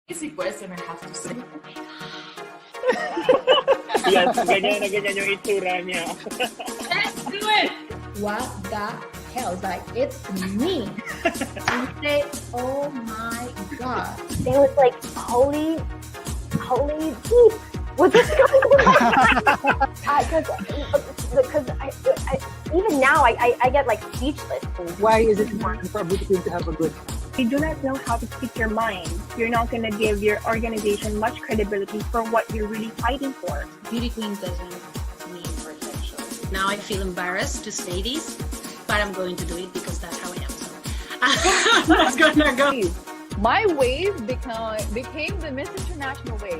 easy question I have to say. Yes, ganyan na ganyan yung itsura niya. Let's do it! What the hell? Like, it's me. And you say, oh my God. It was like, holy beep. What's this going on? Because even now I get like speechless. Why is it important for a beauty queen to have a good? You do not know how to speak your mind. You're not going to give your organization much credibility for what you're really fighting for. Beauty queen doesn't mean perfection. Now I feel embarrassed to say this, but I'm going to do it because that's how I am. So that's gonna go. My wave became the Miss International wave.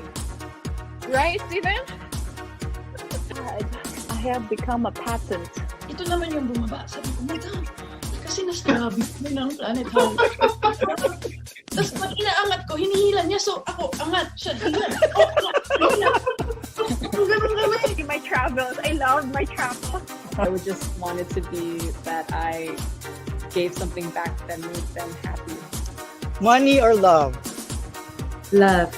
Right, Steven? I have become a patent. Ito naman yung bumaba. Sabi ko, oh my God. Kasi nasabi ko ng planet Hall. Tapos pag inaangat ko, hinihila niya. So ako, angat siya. Hila. My travels. I love my travels. I would just want it to be that I gave something back that made them happy. Money or love? Love.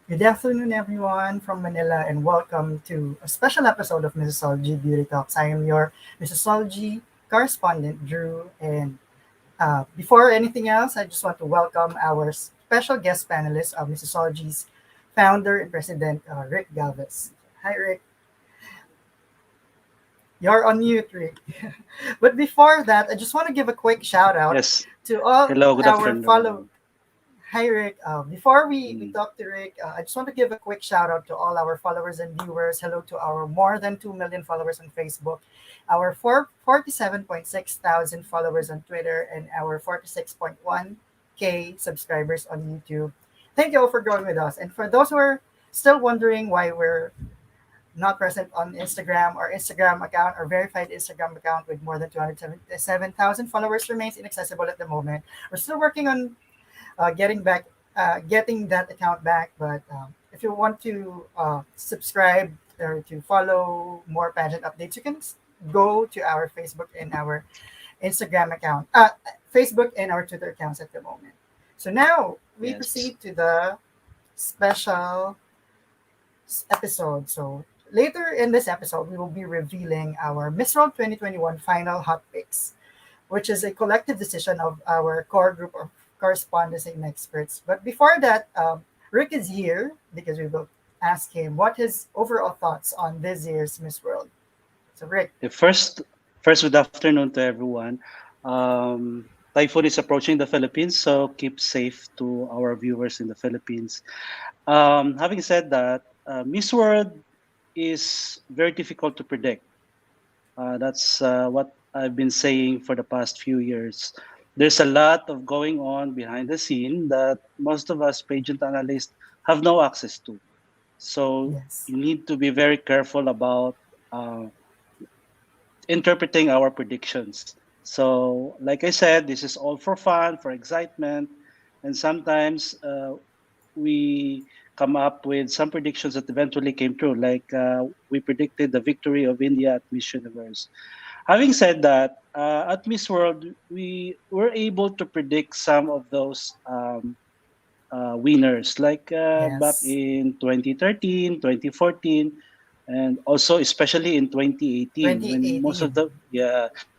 Good afternoon, everyone from Manila, and welcome to a special episode of Missosology Beauty Talks. I am your Missosology correspondent, Drew, and before anything else, I just want to welcome our special guest panelist of Missosology's founder and president, Rick Galvez. Hi, Rick. You're on mute, Rick. But before that, I just want to give a quick shout out to all our followers. Hi, Rick. Before we talk to Rick, I just want to give a quick shout out to all our followers and viewers. Hello to our more than 2 million followers on Facebook, our 47.6 thousand followers on Twitter, and our 46.1K subscribers on YouTube. Thank you all for going with us. And for those who are still wondering why we're not present on Instagram, our Instagram account, our verified Instagram account with more than 277,000 followers remains inaccessible at the moment. We're still working on getting that account back, but if you want to subscribe or to follow more pageant updates, you can go to our Facebook and our Instagram account, Facebook and our Twitter accounts at the moment. So now we proceed to the special episode. So later in this episode, we will be revealing our Miss World 2021 final hot picks, which is a collective decision of our core group of correspondents and experts. But before that, Rick is here because we will ask him what his overall thoughts on this year's Miss World. So Rick. First, good afternoon to everyone. Typhoon is approaching the Philippines, so keep safe to our viewers in the Philippines. Having said that, Miss World is very difficult to predict. That's what I've been saying for the past few years. There's a lot of going on behind the scene that most of us pageant analysts have no access to. So you need to be very careful about interpreting our predictions. So like I said, this is all for fun, for excitement, and sometimes we come up with some predictions that eventually came true, like we predicted the victory of India at Miss Universe. Having said that, at Miss World, we were able to predict some of those winners, like back in 2013, 2014, and also especially in 2018.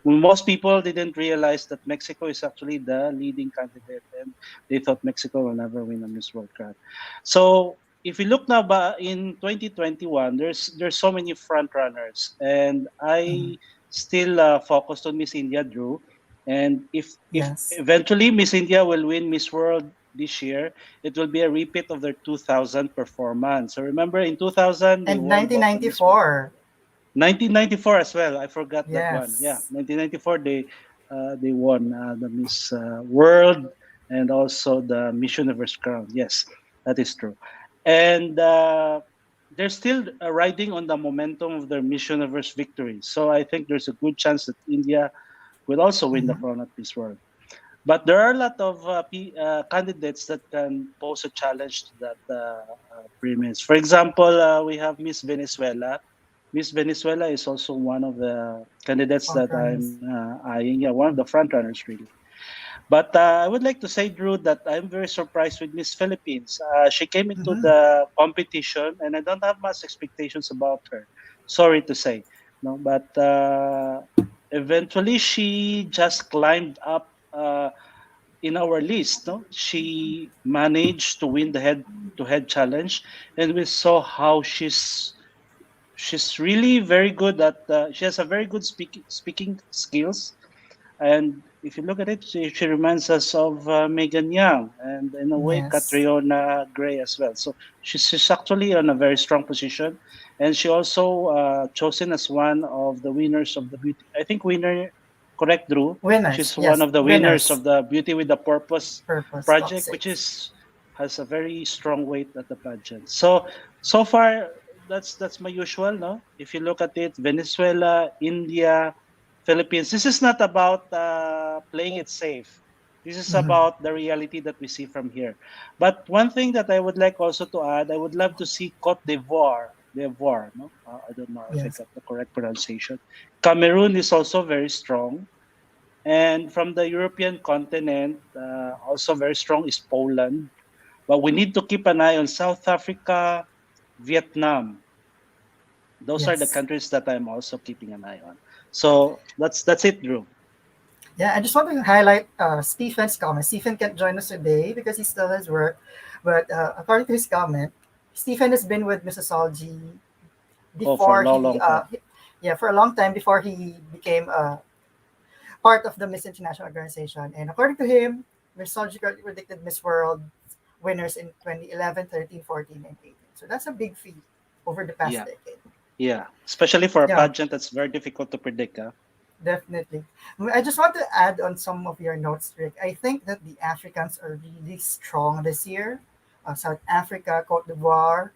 When most people didn't realize that Mexico is actually the leading candidate, and they thought Mexico will never win a Miss World crown. So if we look now in 2021, there's so many front runners, and I still focused on Miss India, Drew. And if eventually Miss India will win Miss World this year, it will be a repeat of their 2000 performance. So remember in 2000 and 1994. 1994 as well. I forgot that one. Yeah, 1994 they won the Miss World and also the Miss Universe crown. Yes, that is true. And they're still riding on the momentum of their Miss Universe victory. So I think there's a good chance that India will also win the crown at Miss World. But there are a lot of candidates that can pose a challenge to that premise. For example, we have Miss Venezuela. Miss Venezuela is also one of the candidates that I'm eyeing. Yeah, one of the front runners, really. But I would like to say, Drew, that I'm very surprised with Miss Philippines. She came into the competition, and I don't have much expectations about her. Sorry to say, no, but eventually she just climbed up in our list. No, she managed to win the head-to-head challenge, and we saw how she's really very good at. She has a very good speaking skills, and if you look at it, she reminds us of Megan Young, and in a way, Catriona Gray as well. So she's actually on a very strong position, and she also chosen as one of the winners of the beauty. I think winner, correct, Drew? She's one of the winners of the Beauty with a Purpose project, which has a very strong weight at the pageant. So far, that's my usual. No, if you look at it, Venezuela, India, Philippines. This is not about playing it safe. This is about the reality that we see from here. But one thing that I would like also to add, I would love to see Cote d'Ivoire. No, I don't know if I got the correct pronunciation. Cameroon is also very strong, and from the European continent, also very strong is Poland. But we need to keep an eye on South Africa, Vietnam. Those are the countries that I'm also keeping an eye on. So that's it, Drew. Yeah, I just want to highlight Stephen's comment. Stephen can't join us today because he still has work. But according to his comment, Stephen has been with Missosology before for a long time. For a long time before he became part of the Miss International organization. And according to him, Missosology predicted Miss World winners in 2011, 13, 14, and 18. So that's a big feat over the past decade. Yeah, especially for a pageant that's very difficult to predict. Huh? Definitely. I just want to add on some of your notes, Rick. I think that the Africans are really strong this year. South Africa, Cote d'Ivoire,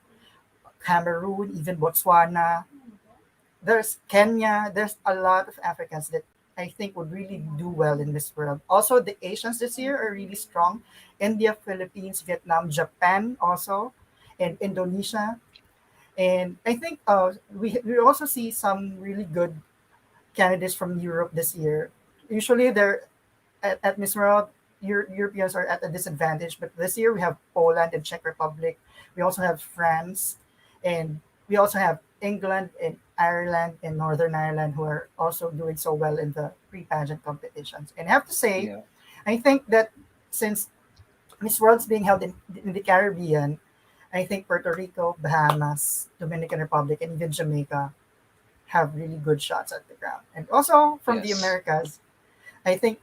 Cameroon, even Botswana. There's Kenya. There's a lot of Africans that I think would really do well in this world. Also, the Asians this year are really strong. India, Philippines, Vietnam, Japan also, and Indonesia. And I think we also see some really good candidates from Europe this year. Usually they're at Miss World, Europeans are at a disadvantage, but this year we have Poland and Czech Republic. We also have France, and we also have England and Ireland and Northern Ireland who are also doing so well in the pre-pageant competitions. And I have to say, I think that since Miss World's being held in the Caribbean, I think Puerto Rico, Bahamas, Dominican Republic, and even Jamaica have really good shots at the ground. And also from the Americas, I think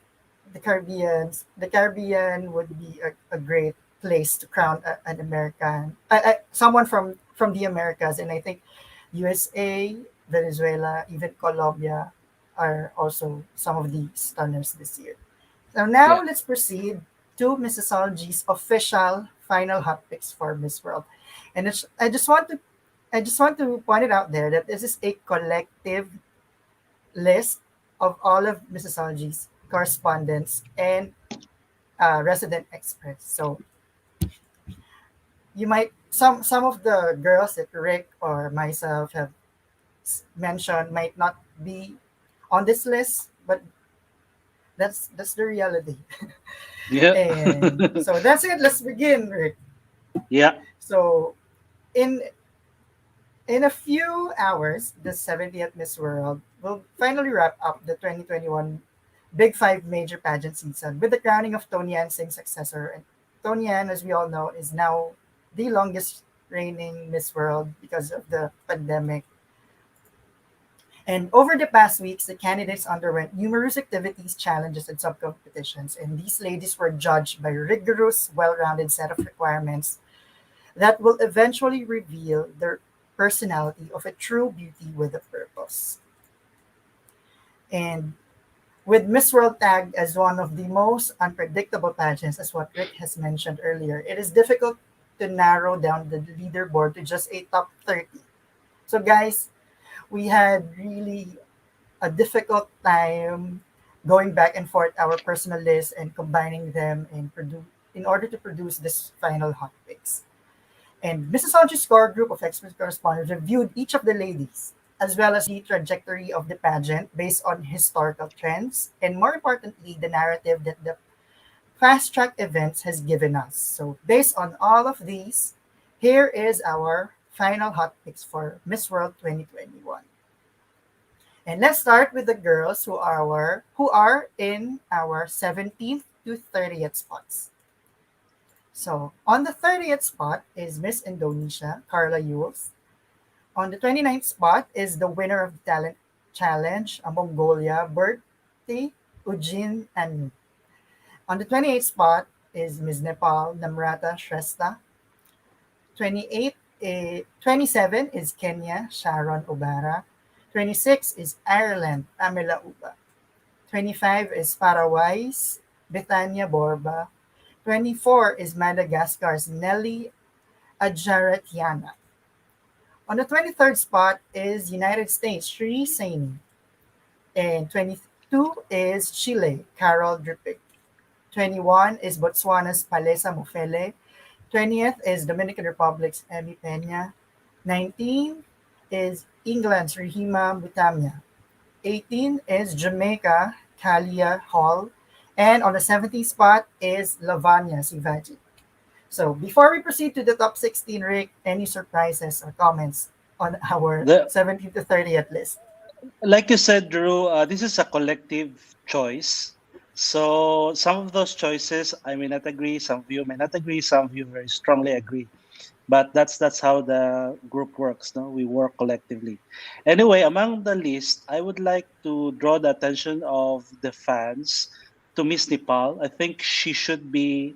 the Caribbean would be a great place to crown an American, someone from the Americas. And I think USA, Venezuela, even Colombia are also some of the stunners this year. So now let's proceed to Missosology's official final hot picks for Miss World. And I just want to point it out there that this is a collective list of all of Missosology's correspondents and resident experts. So you might some of the girls that Rick or myself have mentioned might not be on this list, but that's the reality. And so that's it. Let's begin, Rick. Yeah. So in a few hours, the 70th Miss World will finally wrap up the 2021 Big Five major pageant season with the crowning of Tony Ann Singh's successor. And Tony Ann, as we all know, is now the longest reigning Miss World because of the pandemic. And over the past weeks, the candidates underwent numerous activities, challenges, and sub-competitions. And these ladies were judged by a rigorous, well-rounded set of requirements that will eventually reveal their personality of a true beauty with a purpose. And with Miss World tagged as one of the most unpredictable pageants, as what Rick has mentioned earlier, it is difficult to narrow down the leaderboard to just a top 30. So guys, we had really a difficult time going back and forth our personal list and combining them in order to produce this final hot picks. And Missosology score group of expert correspondents reviewed each of the ladies as well as the trajectory of the pageant based on historical trends, and more importantly, the narrative that the fast track events has given us. So based on all of these, here is our final hot picks for Miss World 2021. And let's start with the girls who are in our 17th to 30th spots. So on the 30th spot is Miss Indonesia, Carla Yules. On the 29th spot is the winner of the Talent Challenge, Mongolia, Bertie Ujin and on the 28th spot is Miss Nepal, 𝗪𝗔𝗧𝗖𝗛. 27 is Kenya, Sharon Obara. 26 is Ireland, Amela Uba. 25 is Paraguay's Bethania Borba. 24 is Madagascar's Nelly Adjaratiana. On the 23rd spot is United States, Sri Saini. And 22 is Chile, Carol Dripic. 21 is Botswana's Palesa Mofele. 20th is Dominican Republic's Emi Peña. 19 is England's Rahima Butamia. 18 is Jamaica, Kalia Hall. And on the 17th spot is Lavanya Sivaji. So before we proceed to the top 16, Rick, any surprises or comments on our 17th to 30th list? Like you said, Drew, this is a collective choice. So some of those choices I may not agree, some of you may not agree, some of you very strongly agree. But that's how the group works. No, we work collectively. Anyway, among the list, I would like to draw the attention of the fans to Miss Nepal. I think she should be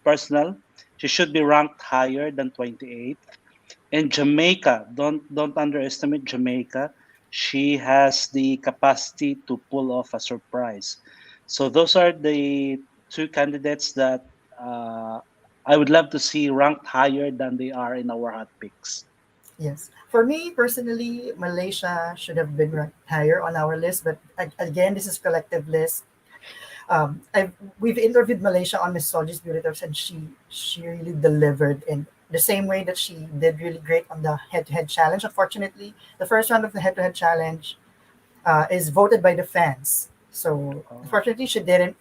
personal. She should be ranked higher than 28th. And Jamaica, don't underestimate Jamaica. She has the capacity to pull off a surprise. So those are the two candidates that I would love to see ranked higher than they are in our hot picks. Yes. For me, personally, Malaysia should have been ranked higher on our list. But again, this is collective list. We've interviewed Malaysia on Missosology's Beauty Tips, and she really delivered in the same way that she did really great on the head-to-head challenge. Unfortunately, the first round of the head-to-head challenge is voted by the fans. So unfortunately, she didn't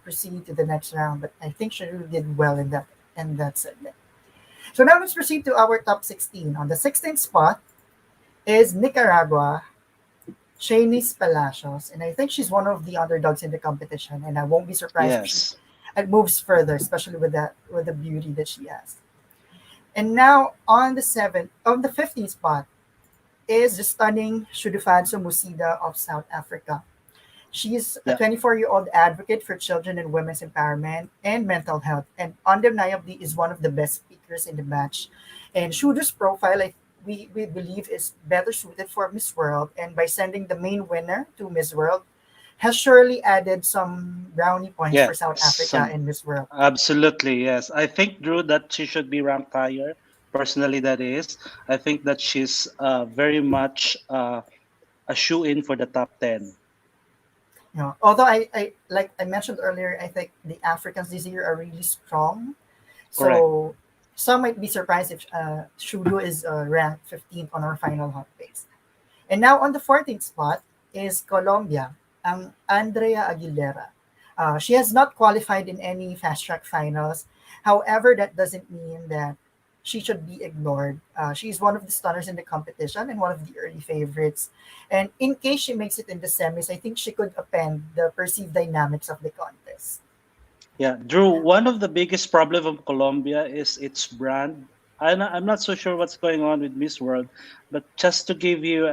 proceed to the next round. But I think she really did well in that segment. So now let's proceed to our top 16. On the 16th spot is Nicaragua, Shanice Palacios, and I think she's one of the underdogs in the competition, and I won't be surprised if it moves further, especially with the beauty that she has. And now on the 15th spot is the stunning Shudufanso Musida of South Africa. She's a 24-year-old advocate for children and women's empowerment and mental health, and undeniably is one of the best speakers in the match. And Shudu's profile, we believe, is better suited for Miss World, and by sending the main winner to Miss World, has surely added some brownie points for South Africa in Miss World. Absolutely, yes. I think, Drew, that she should be ranked higher. Personally, that is. I think that she's very much a shoe-in for the top 10. Yeah. Although I like I mentioned earlier, I think the Africans this year are really strong. So Correct. Some might be surprised if Shudu is ranked 15th on our final hot picks. And now on the 14th spot is Colombia, Andrea Aguilera. She has not qualified in any fast track finals. However, that doesn't mean that she should be ignored. She's one of the stunners in the competition and one of the early favorites. And in case she makes it in the semis, I think she could upend the perceived dynamics of the contest. Yeah, Drew, one of the biggest problem of Colombia is its brand. I'm not so sure what's going on with Miss World, but just to give you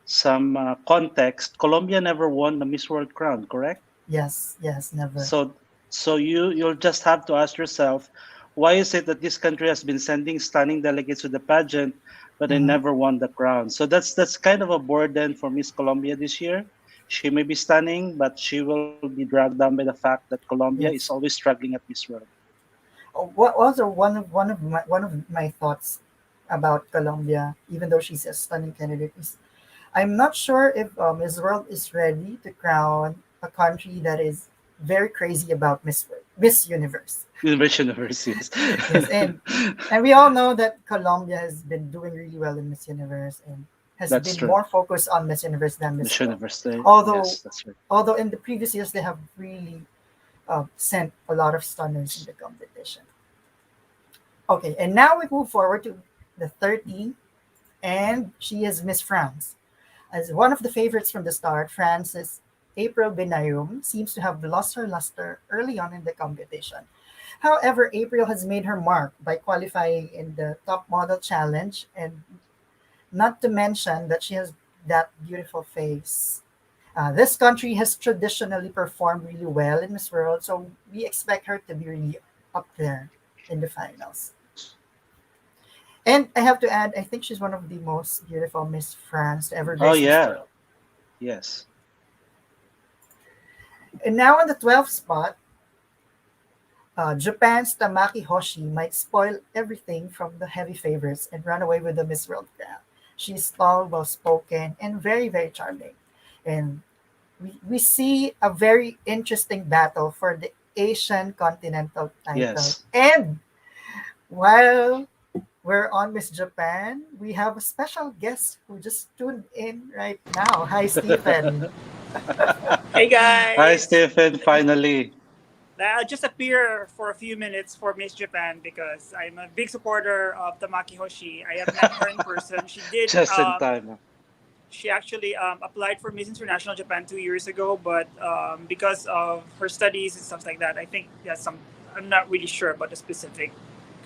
some context, Colombia never won the Miss World crown, correct? Yes, never. So you'll just have to ask yourself, why is it that this country has been sending stunning delegates to the pageant, but they never won the crown? So that's kind of a burden for Miss Colombia this year. She may be stunning, but she will be dragged down by the fact that Colombia is always struggling at Miss World. Also, one of my thoughts about Colombia, even though she's a stunning candidate, is I'm not sure if Miss World is ready to crown a country that is very crazy about Miss Universe. Miss Universe, yes. Yes, and we all know that Colombia has been doing really well in Miss Universe and has That's been true. more focused on Miss Universe than Miss Miss World. Universe. Although, Yes, that's right. although in the previous years they have really sent a lot of stunners in the competition. Okay, and now we move forward to the 13, and she is Miss France. As one of the favorites from the start, France's April Benayoum seems to have lost her luster early on in the competition. However, April has made her mark by qualifying in the Top Model Challenge, and not to mention that she has that beautiful face. This country has traditionally performed really well in Miss World, so we expect her to be really up there in the finals. And I have to add, I think she's one of the most beautiful Miss France to ever Oh grace Miss yeah. World. Yes. And now on the 12th spot, Japan's Tamaki Hoshi might spoil everything from the heavy favorites and run away with the Miss World crown. She's tall, well-spoken, and very, very charming. And we see a very interesting battle for the Asian Continental title. Yes. And while we're on Miss Japan, we have a special guest who just tuned in right now. Hi, Stephen. Hey guys! Hi, Stephen. Finally. I'll just appear for a few minutes for Miss Japan because I'm a big supporter of Tamaki Hoshi. I have met her in person. She did. Just in time. She actually applied for Miss International Japan 2 years ago, but because of her studies and stuff like that, I think I'm not really sure about the specific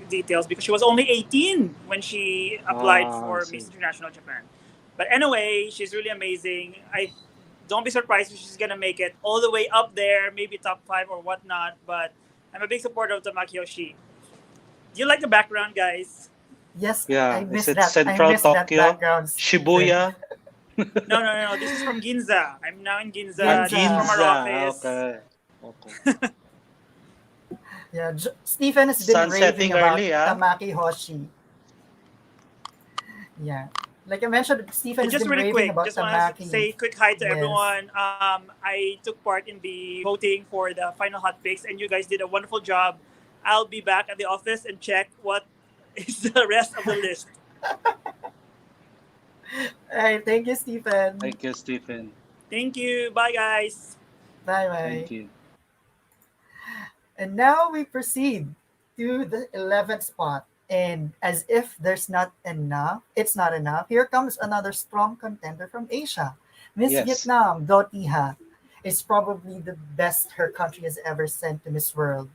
details because she was only 18 when she applied for Miss International Japan. But anyway, she's really amazing. Don't be surprised if she's gonna make it all the way up there, maybe top 5 or whatnot. But I'm a big supporter of Tamaki Hoshi. Do you like the background, guys? Yes, Yeah. I missed Is it that. Central I missed that Tokyo? background. Shibuya? No. This is from Ginza. I'm now in Ginza. Ginza. This is from our office. Okay. Yeah, Stephen has been Sunsetting raving about early, Tamaki Hoshi. Yeah. Like I mentioned, Stephen has Just been really raving quick, about just want Tamaki. to say quick hi to Yes. everyone. I took part in the voting for the final hot picks, and you guys did a wonderful job. I'll be back at the office and check what is the rest of the list. All right, thank you, Stephen. Thank you, Stephen. Thank you. Bye, guys. Bye-bye. Thank you. And now we proceed to the 11th spot. And as if there's not enough, it's not enough. Here comes another strong contender from Asia. Miss Yes. Vietnam, Do Thi Ha, is probably the best her country has ever sent to Miss World.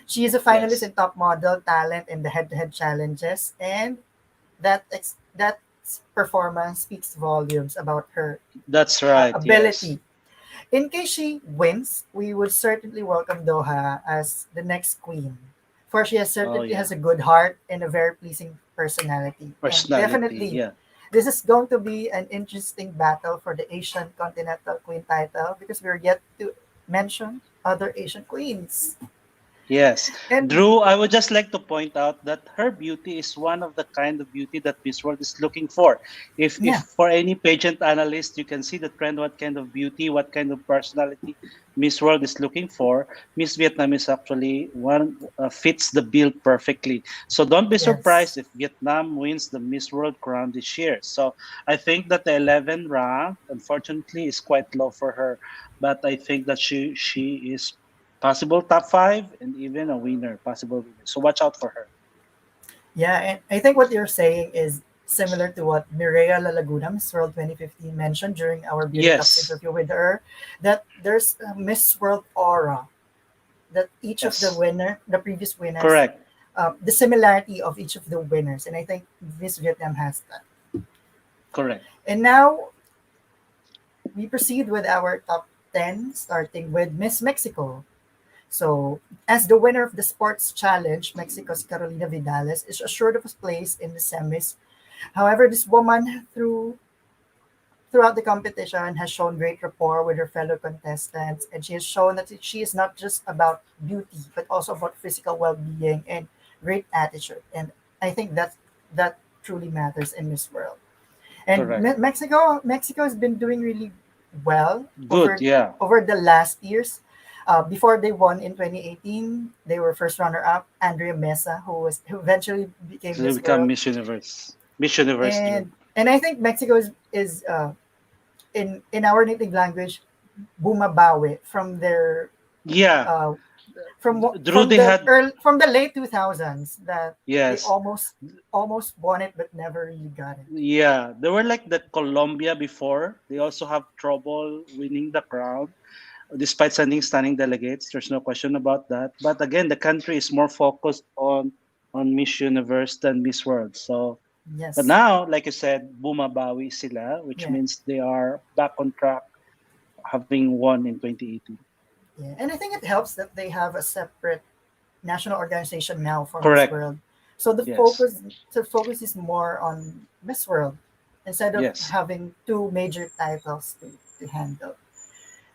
She is a finalist in Top Model Talent in the head-to-head challenges, and that performance speaks volumes about her That's right. ability. Yes. In case she wins, we would certainly welcome Doha as the next queen, for she certainly has a good heart and a very pleasing personality. And definitely, this is going to be an interesting battle for the Asian Continental Queen title because we're yet to mention other Asian queens. Yes. And Drew, I would just like to point out that her beauty is one of the kind of beauty that Miss World is looking for. If for any pageant analyst, you can see the trend, what kind of beauty, what kind of personality Miss World is looking for. Miss Vietnam is actually fits the bill perfectly. So don't be surprised if Vietnam wins the Miss World crown this year. So I think that the 11th rank, unfortunately, is quite low for her. But I think that she is possible top 5 and even a possible winner. So watch out for her. Yeah, and I think what you're saying is similar to what Mireya La Laguna, Miss World 2015, mentioned during our Beauty Talks interview with her, that there's a Miss World aura, that each of the previous winners, the similarity of each of the winners, and I think Miss Vietnam has that. Correct. And now we proceed with our top 10, starting with Miss Mexico. So, as the winner of the sports challenge, Mexico's Carolina Vidales is assured of a place in the semis. However, this woman, throughout the competition, has shown great rapport with her fellow contestants, and she has shown that she is not just about beauty, but also about physical well-being and great attitude. And I think that truly matters in Miss World. And Mexico has been doing really well over the last years. Before they won in 2018, they were first runner-up, Andrea Mesa, who eventually became Miss World. Miss Universe. Miss Universe. And And I think Mexico is in our native language, bumabawi from their Yeah. From Drew, they had from the late 2000s that they yes. almost won it but never really got it. Yeah, they were like the Colombia before. They also have trouble winning the crown, despite sending stunning delegates. There's no question about that. But again, the country is more focused on Miss Universe than Miss World. So, but Yes. now, like you said, bumabawi sila, which Yeah. means they are back on track, having won in 2018. Yeah, and I think it helps that they have a separate national organization now for Miss Correct. World. So the Yes. focus is more on Miss World instead of Yes. having two major titles to handle.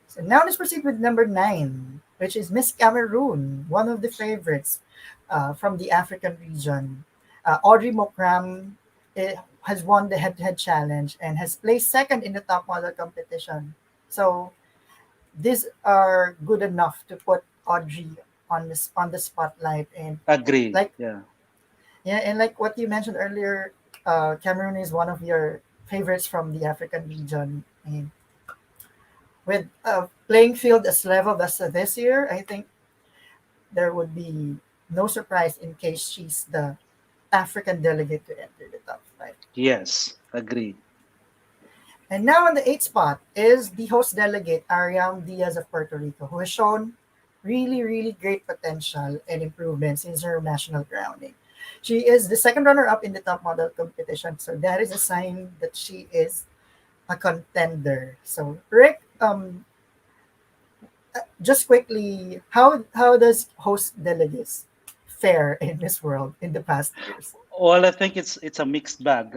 So now let's proceed with number 9, which is Miss Cameroon, one of the favorites from the African region. Audrey Mokram has won the head-to-head challenge and has placed second in the top model competition. So these are good enough to put Audrey on the spotlight. And Agree. yeah, and like what you mentioned earlier, Cameroon is one of your favorites from the African region. And with a playing field as level as this year, I think there would be no surprise in case she's the African delegate to enter the top 5. Yes, agree. And now on the 8th spot is the host delegate, Ariam Diaz of Puerto Rico, who has shown really, really great potential and improvement since her national crowning. She is the second runner-up in the top model competition, so that is a sign that she is a contender. So, Rick, just quickly, how does host delegates fare in this world in the past years? Well, I think it's a mixed bag.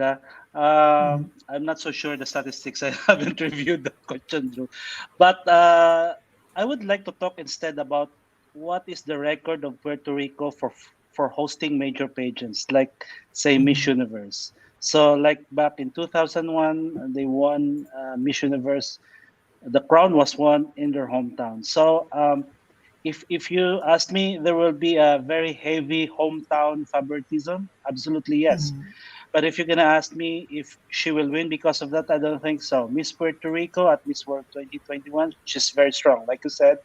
I'm not so sure the statistics. I haven't reviewed the question, Drew. But I would like to talk instead about what is the record of Puerto Rico for hosting major pageants, like say Miss Universe. So like back in 2001, they won Miss Universe. The crown was won in their hometown. So if you ask me, there will be a very heavy hometown favoritism. Absolutely yes. But if you're gonna ask me if she will win because of that, I don't think so. Miss Puerto Rico at Miss World 2021, she's very strong. Like you said,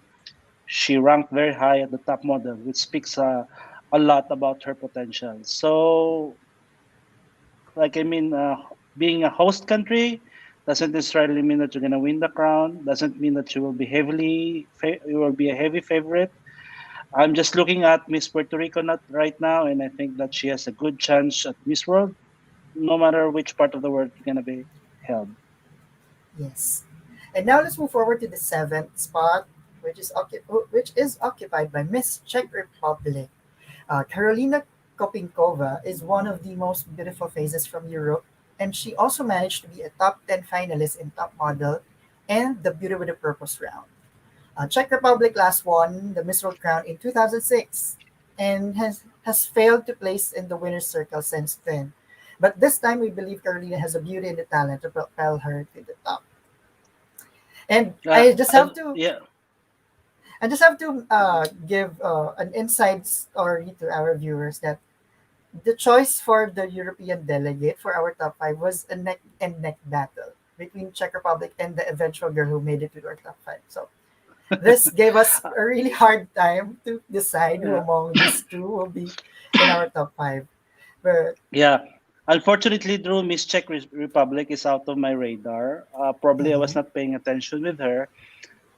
she ranked very high at the top model, which speaks a lot about her potential. So, like being a host country doesn't necessarily mean that you're gonna win the crown. Doesn't mean that you will be you will be a heavy favorite. I'm just looking at Miss Puerto Rico not right now, and I think that she has a good chance at Miss World, no matter which part of the world you're gonna be held. Yes. And now let's move forward to the 7th spot, which is occupied by Miss Czech Republic. Karolina Kopinkova is one of the most beautiful faces from Europe, and she also managed to be a top 10 finalist in Top Model and the Beauty with a Purpose round. Czech Republic last won the Miss World crown in 2006 and has failed to place in the winner's circle since then. But this time, we believe Carolina has the beauty and the talent to propel her to the top. And I just have to give an inside story to our viewers that the choice for the European delegate for our top 5 was a neck and neck battle between Czech Republic and the eventual girl who made it to our top 5. So this gave us a really hard time to decide who among these two will be in our top 5. But unfortunately, Drew, Miss Czech Republic is out of my radar. Probably I was not paying attention with her,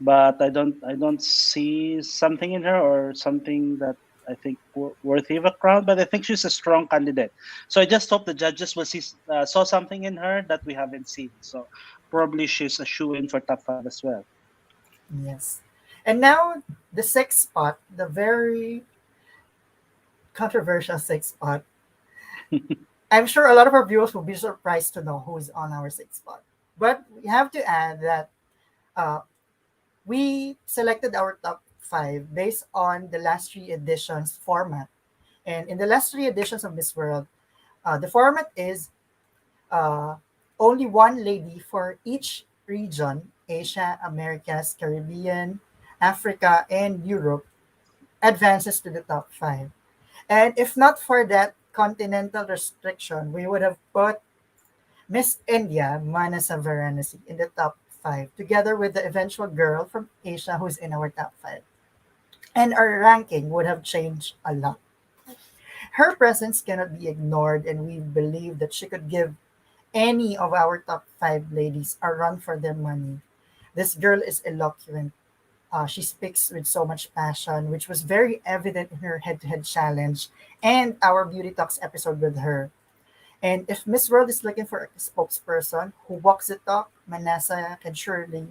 but I don't see something in her or something that I think worthy of a crown. But I think she's a strong candidate. So I just hope the judges will saw something in her that we haven't seen. So probably she's a shoo-in for top 5 as well. Yes. And now the 6th spot, the very controversial 6th spot. I'm sure a lot of our viewers will be surprised to know who is on our 6th spot. But we have to add that we selected our top 5 based on the last 3 editions format. And in the last 3 editions of Miss World, the format is only one lady for each region: Asia, Americas, Caribbean, Africa, and Europe advances to the top 5. And if not for that continental restriction, we would have put Miss India, Manasa Varanasi, in the top 5, together with the eventual girl from Asia who's in our top 5. And our ranking would have changed a lot. Her presence cannot be ignored, and we believe that she could give any of our top 5 ladies a run for their money. This girl is eloquent. She speaks with so much passion, which was very evident in her head-to-head challenge and our Beauty Talks episode with her. And if Miss World is looking for a spokesperson who walks the talk, Manasa can surely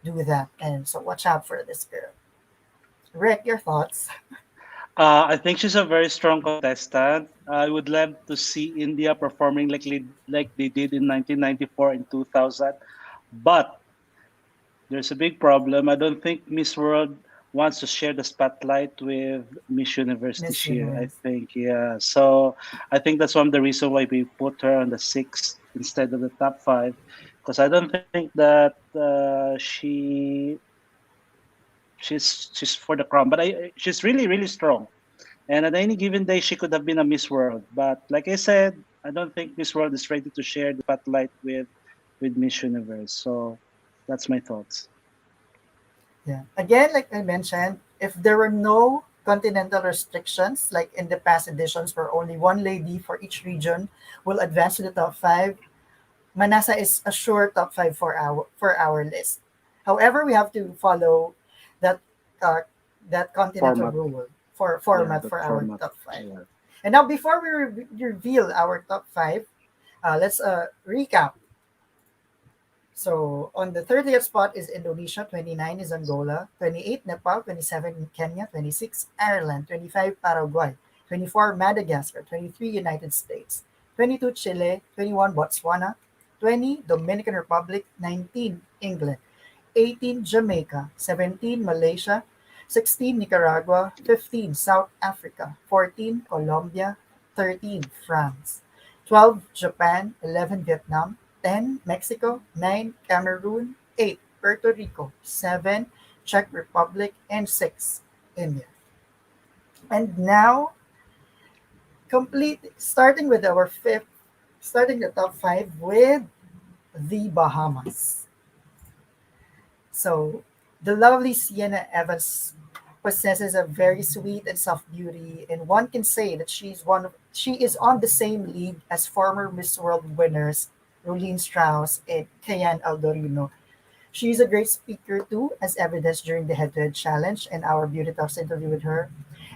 do that. And so watch out for this girl. Rick, your thoughts? I think she's a very strong contestant. I would love to see India performing like they did in 1994 and 2000. But there's a big problem. I don't think Miss World wants to share the spotlight with Miss Universe this year. I think, yeah. So I think that's one of the reasons why we put her on the 6th instead of the top 5, because I don't think that she's for the crown. But she's really strong. And at any given day, she could have been a Miss World. But like I said, I don't think Miss World is ready to share the spotlight with Miss Universe. So that's my thoughts. Yeah. Again, like I mentioned, if there were no continental restrictions, like in the past editions where only one lady for each region will advance to the top 5, Manasa is a sure top 5 for our list. However, we have to follow that continental rule format for our top 5. Yeah. And now, before we reveal our top 5, let's recap. So on the 30th spot is Indonesia, 29 is Angola, 28 Nepal, 27 Kenya, 26 Ireland, 25 Paraguay, 24 Madagascar, 23 United States, 22 Chile, 21 Botswana, 20 Dominican Republic, 19 England, 18 Jamaica, 17 Malaysia, 16 Nicaragua, 15 South Africa, 14 Colombia, 13 France, 12 Japan, 11 Vietnam, 10 Mexico, 9 Cameroon, 8 Puerto Rico, 7 Czech Republic, and 6 India. And now, starting the top 5 with the Bahamas. So the lovely Sienna Evans possesses a very sweet and soft beauty, and one can say that she is on the same league as former Miss World winners Rolene Strauss and Kayan Aldorino. She is a great speaker too, as evidenced during the head-to-head challenge and our Beauty Talks interview with her.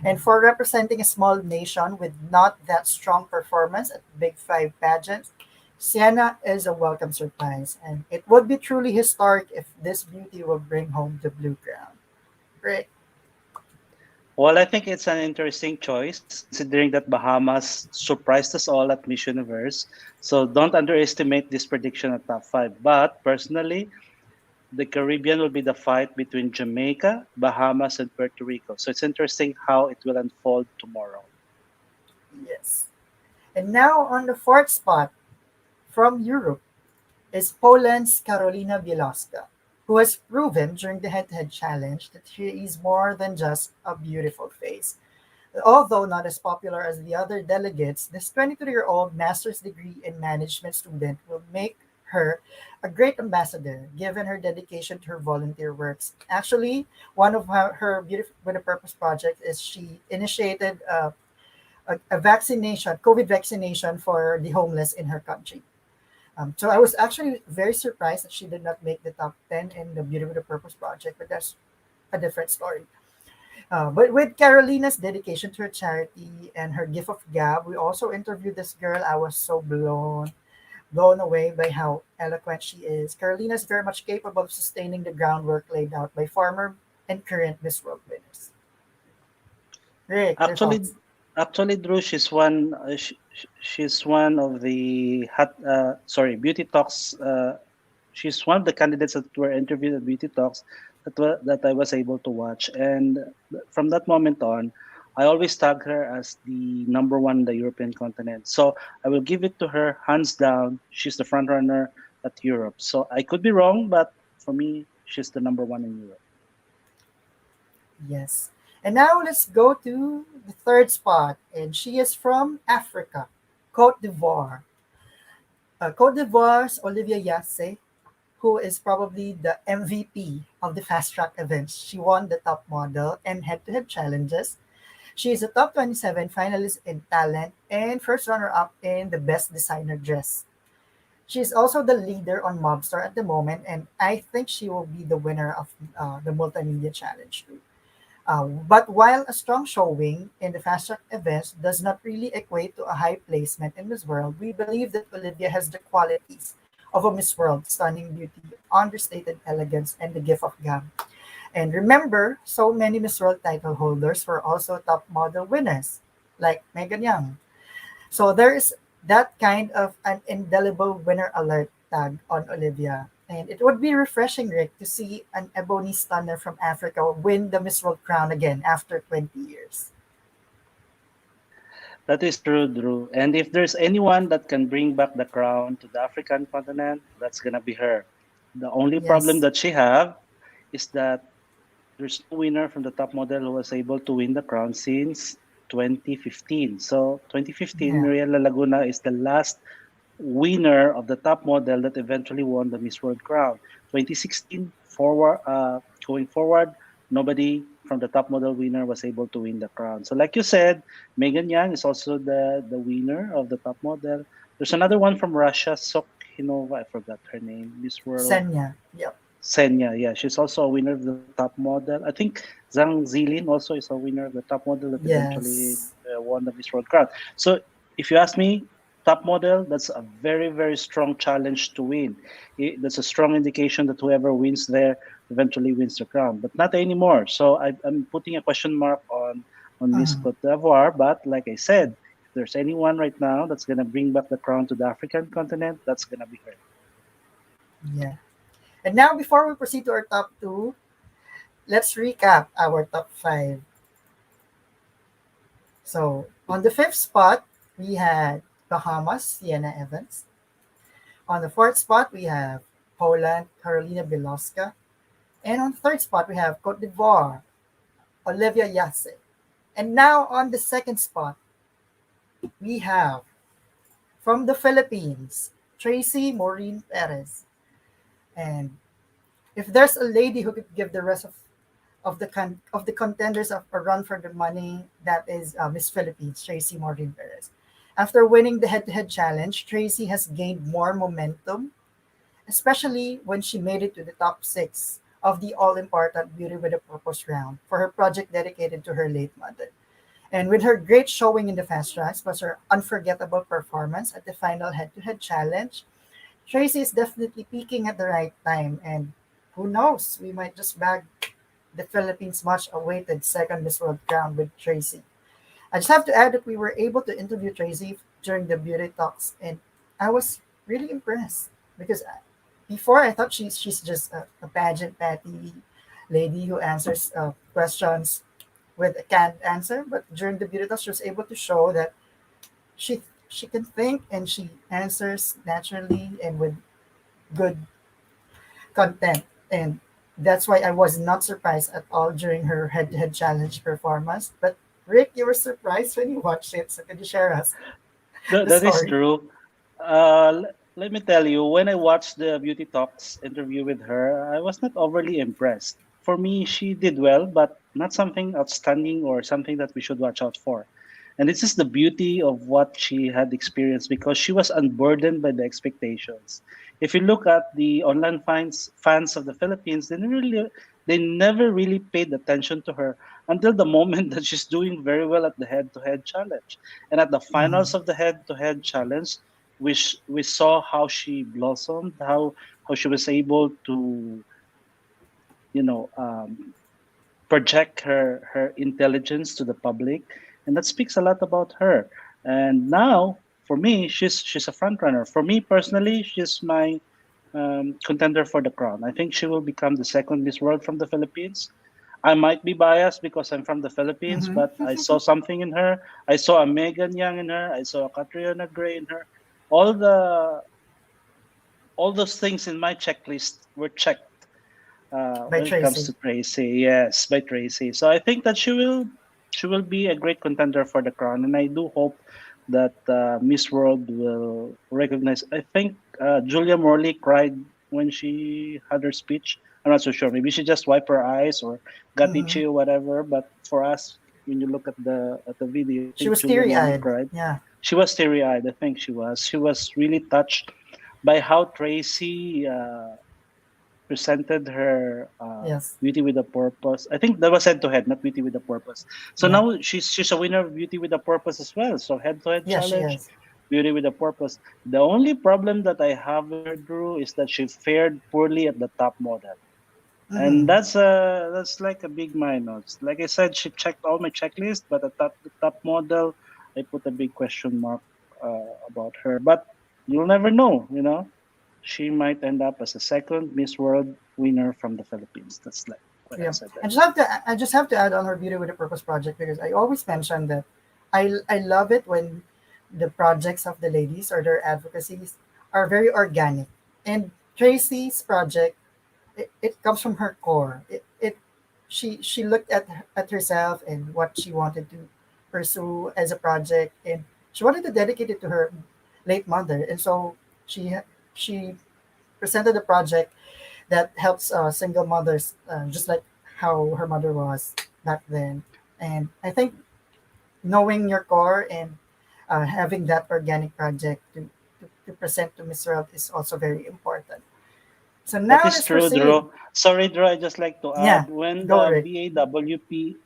And for representing a small nation with not that strong performance at Big 5 pageants, Sienna is a welcome surprise, and it would be truly historic if this beauty will bring home the blue crown. Great. Well, I think it's an interesting choice, considering that Bahamas surprised us all at Miss Universe. So don't underestimate this prediction at top 5. But personally, the Caribbean will be the fight between Jamaica, Bahamas, and Puerto Rico. So it's interesting how it will unfold tomorrow. Yes. And now on the 4th spot, from Europe, is Poland's Karolina Bielowska, who has proven during the head-to-head challenge that she is more than just a beautiful face. Although not as popular as the other delegates, this 23-year-old master's degree in management student will make her a great ambassador, given her dedication to her volunteer works. Actually, one of her Beauty with a Purpose project is she initiated a COVID vaccination for the homeless in her country. So I was actually very surprised that she did not make the top 10 in the Beauty with a Purpose project, but that's a different story. But with Carolina's dedication to her charity and her gift of gab, we also interviewed this girl. I was so blown away by how eloquent she is. Carolina is very much capable of sustaining the groundwork laid out by former and current Miss World winners. Rick, Actually, Drew, she's one of the Beauty Talks. She's one of the candidates that were interviewed at Beauty Talks that I was able to watch, and from that moment on, I always tag her as the number 1 in the European continent. So I will give it to her, hands down. She's the front runner at Europe. So I could be wrong, but for me, she's the number 1 in Europe. Yes. And now let's go to the 3rd spot, and she is from Africa, Cote d'Ivoire. Cote d'Ivoire's Olivia Yasse, who is probably the MVP of the fast track events. She won the top model and head-to-head challenges. She is a top 27 finalist in talent and first runner-up in the best designer dress. She is also the leader on Mobstar at the moment, and I think she will be the winner of the multimedia challenge too. But while a strong showing in the fast track events does not really equate to a high placement in Miss World, we believe that Olivia has the qualities of a Miss World: stunning beauty, understated elegance, and the gift of gab. And remember, so many Miss World title holders were also top model winners, like Megan Young. So there is that kind of an indelible winner alert tag on Olivia. And it would be refreshing, Rick, to see an ebony stunner from Africa win the Miss World crown again after 20 years. That is true, Drew. And if there's anyone that can bring back the crown to the African continent, that's gonna be her. The only problem that she have is that there's no winner from the top model who was able to win the crown since 2015. So 2015, Mariela Laguna is the last winner of the top model that eventually won the Miss World crown. 2016 going forward, nobody from the top model winner was able to win the crown. So like you said, Megan Young is also the winner of the top model. There's another one from Russia, Sokhinova, I forgot her name, Miss World. Senya, yep. Senya, yeah, she's also a winner of the top model. I think Zhang Zilin also is a winner of the top model that eventually won the Miss World crown. So if you ask me, top model, that's a very, very strong challenge to win. That's a strong indication that whoever wins there eventually wins the crown, but not anymore. So I'm putting a question mark on Miss Cote d'Ivoire, but like I said, if there's anyone right now that's going to bring back the crown to the African continent, that's going to be her. Yeah. And now, before we proceed to our top 2, let's recap our top 5. So, on the 5th spot, we had Bahamas, Sienna Evans. On the 4th spot, we have Poland, Karolina Bielowska. And on the 3rd spot, we have Cote d'Ivoire, Olivia Yasse. And now, on the 2nd spot, we have, from the Philippines, Tracy Maureen Perez. And if there's a lady who could give the rest of the contenders a run for the money, that is Miss Philippines, Tracy Maureen Perez. After winning the head-to-head challenge, Tracy has gained more momentum, especially when she made it to the top 6 of the all-important Beauty with a Purpose round for her project dedicated to her late mother. And with her great showing in the fast tracks plus her unforgettable performance at the final head-to-head challenge, Tracy is definitely peaking at the right time, and who knows, we might just bag the Philippines' much-awaited second Miss World crown with Tracy. I just have to add that we were able to interview Tracy during the beauty talks, and I was really impressed because before I thought she's just a pageant patty lady who answers questions with a canned answer, but during the beauty talks, she was able to show that she can think and she answers naturally and with good content. And that's why I was not surprised at all during her head-to-head challenge performance. But Rick, you were surprised when you watched it, so could you share us? That is true. Let me tell you, when I watched the Beauty Talks interview with her, I was not overly impressed. For me, she did well, but not something outstanding or something that we should watch out for. And this is the beauty of what she had experienced because she was unburdened by the expectations. If you look at the online fans of the Philippines, they never really paid attention to her until the moment that she's doing very well at the head-to-head challenge. And at the finals of the head-to-head challenge, we saw how she blossomed, how she was able to, project her intelligence to the public. And that speaks a lot about her. And now, for me, she's a front runner. For me personally, she's my contender for the crown. I think she will become the second Miss World from the Philippines. I might be biased because I'm from the Philippines, but I saw something in her. I saw a Megan Young in her. I saw a Catriona Gray in her. All those things in my checklist were checked when it comes to Tracy. Yes, by Tracy. So I think that she will be a great contender for the crown, and I do hope that Miss World will recognize. I think Julia Morley cried when she had her speech. I'm not so sure. Maybe she just wiped her eyes or got itchy or whatever. But for us, when you look at the video, I She think was Julia Morley teary-eyed. cried. Yeah. She was teary-eyed. I think she was. She was really touched by how Tracy presented her Yes. Beauty with a Purpose. I think that was head to head, not Beauty with a Purpose. So Yeah. now she's a winner of Beauty with a Purpose as well. So head to head Yes, she challenge, is. Beauty with a Purpose. The only problem that I have with her, Drew, is that she fared poorly at the top model. And that's like a big minus. Like I said, she checked all my checklists, but at the top model, I put a big question mark about her. But you'll never know, you know. She might end up as a second Miss World winner from the Philippines. That's like what I said. I just have to add on her Beauty with a Purpose project, because I always mention that I love it when the projects of the ladies or their advocacies are very organic. And Tracy's project, it comes from her core. She looked at herself and what she wanted to pursue as a project, and she wanted to dedicate it to her late mother. And so she presented a project that helps single mothers, just like how her mother was back then. And I think knowing your core and having that organic project to present to Miss World is also very important. So now that is let's true, proceed. Drew. Sorry, Drew. I just like to add, Yeah, when go, the Rick. BAWAP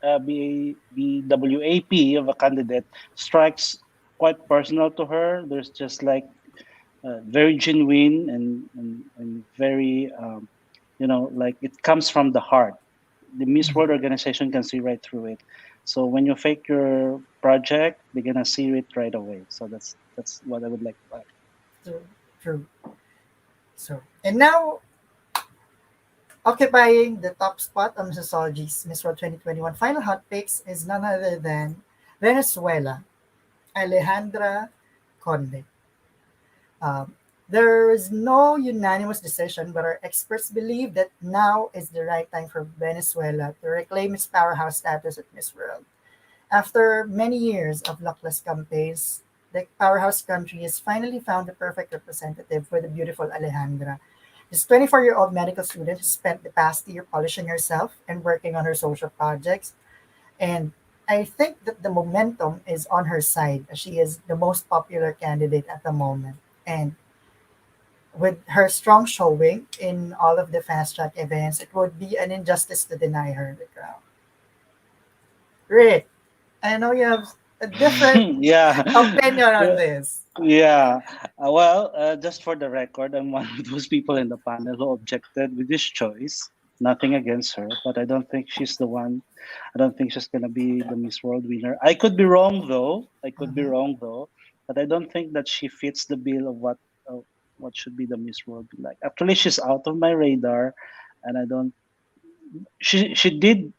of a candidate strikes quite personal to her, there's just like very genuine and very, like it comes from the heart. The Miss World organization can see right through it. So when you fake your project, they're gonna see it right away. So that's what I would like to add. True. So, and now, occupying the top spot on Missosology's Miss World 2021 final hot picks is none other than Venezuela, Alejandra Conde. There is no unanimous decision, but our experts believe that now is the right time for Venezuela to reclaim its powerhouse status at Miss World. After many years of luckless campaigns, the powerhouse country has finally found the perfect representative for the beautiful Alejandra. This 24-year-old medical student has spent the past year polishing herself and working on her social projects. And I think that the momentum is on her side, as she is the most popular candidate at the moment. And with her strong showing in all of the fast track events, it would be an injustice to deny her the crown. Rick, I know you have a different opinion on this. Yeah. Well, just for the record, I'm one of those people in the panel who objected with this choice. Nothing against her, but I don't think she's the one. I don't think she's going to be the Miss World winner. I could be wrong, though. But I don't think that she fits the bill of what should be the Miss World be like. Actually, she's out of my radar, and I don't. She did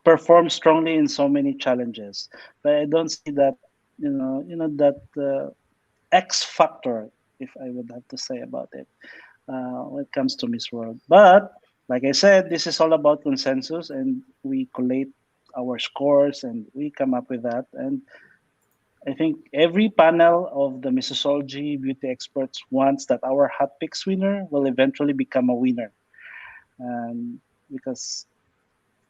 perform strongly in so many challenges, but I don't see that that X factor, if I would have to say about it, when it comes to Miss World. But like I said, this is all about consensus, and we collate our scores and we come up with that. And I think every panel of the Missosology beauty experts wants that our hot picks winner will eventually become a winner. Because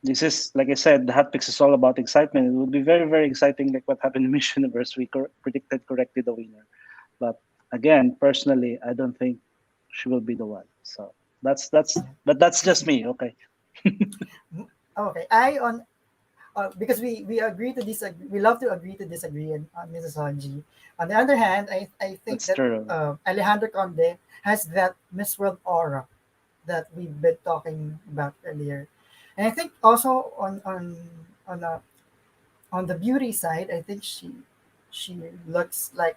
this is, like I said, the hot picks is all about excitement. It would be very, very exciting, like what happened in Miss Universe. We predicted correctly the winner. But again, personally, I don't think she will be the one. So that's just me. Okay. Okay. Because we agree to disagree. We love to agree to disagree on Missosology. On the other hand, I think that Alejandra Conde has that Miss World aura that we've been talking about earlier. And I think also on the beauty side, I think she looks like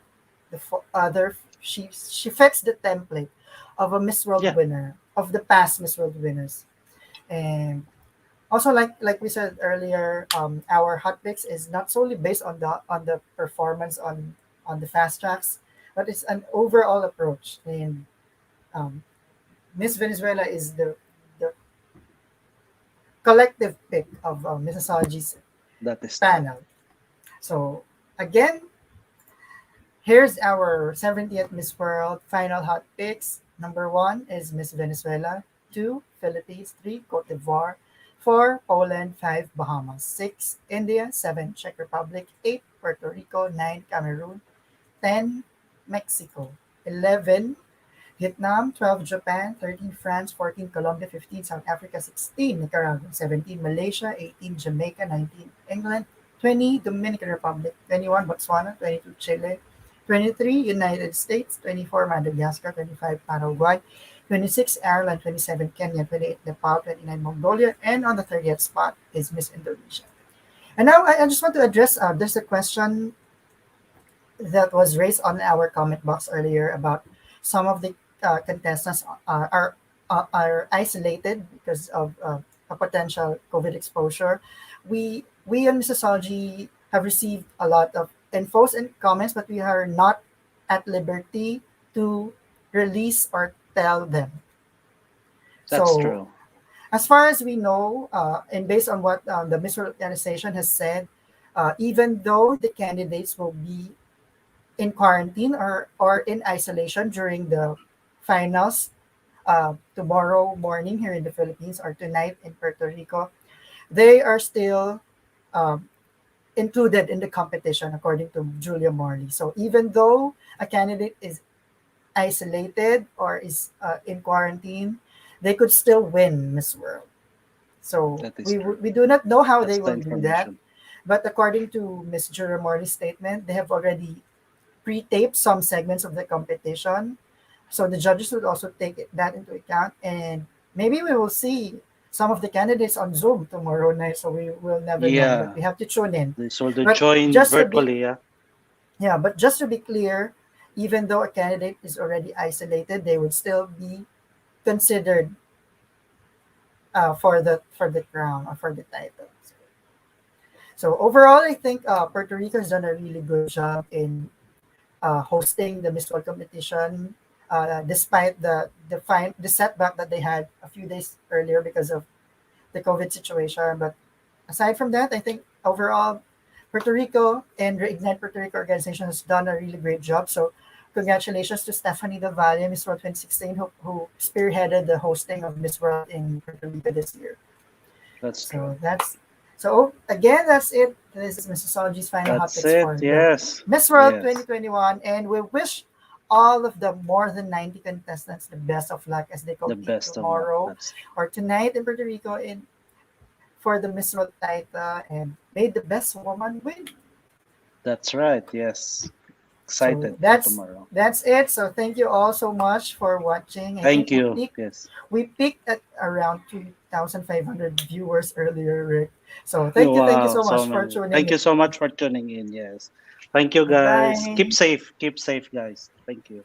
the other. She fits the template of a Miss World winner, of the past Miss World winners. And also, like we said earlier, our hot picks is not solely based on the performance on the fast tracks, but it's an overall approach. And Miss Venezuela is the collective pick of Missosology's panel. So again, Here's our 70th Miss World final hot picks. Number 1 is Miss Venezuela. 2, Philippines. 3, Cote d'Ivoire. 4, Poland. 5, Bahamas. 6, India. 7, Czech Republic. 8, Puerto Rico. 9, Cameroon. 10, Mexico. 11, Vietnam. 12, Japan. 13, France. 14, Colombia. 15, South Africa. 16, Nicaragua. 17, Malaysia. 18, Jamaica. 19, England. 20, Dominican Republic. 21, Botswana. 22, Chile. 23, United States. 24, Madagascar. 25, Paraguay. 26, Ireland. 27, Kenya. 28, Nepal. 29, Mongolia. And on the 30th spot is Miss Indonesia. And now I just want to address, there's a question that was raised on our comment box earlier about some of the contestants are isolated because of a potential COVID exposure. We in Missosology have received a lot of infos and comments, but we are not at liberty to release or tell them. That's true. As far as we know, and based on what the Miss World Organization has said, even though the candidates will be in quarantine or in isolation during the finals tomorrow morning here in the Philippines or tonight in Puerto Rico, they are still included in the competition, according to Julia Morley. So even though a candidate is isolated or is in quarantine, they could still win Miss World. So we do not know how they will do that. But according to Miss Julia Morley's statement, they have already pre-taped some segments of the competition. So the judges would also take that into account. And maybe we will see some of the candidates on Zoom tomorrow night, so we will never know. But we have to tune in. So they join virtually, Yeah, but just to be clear, even though a candidate is already isolated, they would still be considered for the crown or for the title. So overall, I think Puerto Rico has done a really good job in hosting the Miss World competition, despite the setback that they had a few days earlier because of the COVID situation. But aside from that, I think overall, Puerto Rico and Reignite Puerto Rico organization has done a really great job. So congratulations to Stephanie Del Valle, Miss World 2016, who spearheaded the hosting of Miss World in Puerto Rico this year. That's true. So again, that's it. This is Missosology's final hot picks for Miss World 2021, and we wish all of the more than 90 contestants the best of luck as they compete tomorrow or tonight in Puerto Rico for the Miss World title, and may the best woman win. That's right. Yes. Excited for tomorrow. That's it. So thank you all so much for watching. Thank you. We peaked at around 2,500 viewers earlier, Rick. So thank you so much for tuning in. Thank you so much for tuning in. Yes. Thank you, guys. Bye. Keep safe. Keep safe, guys. Thank you.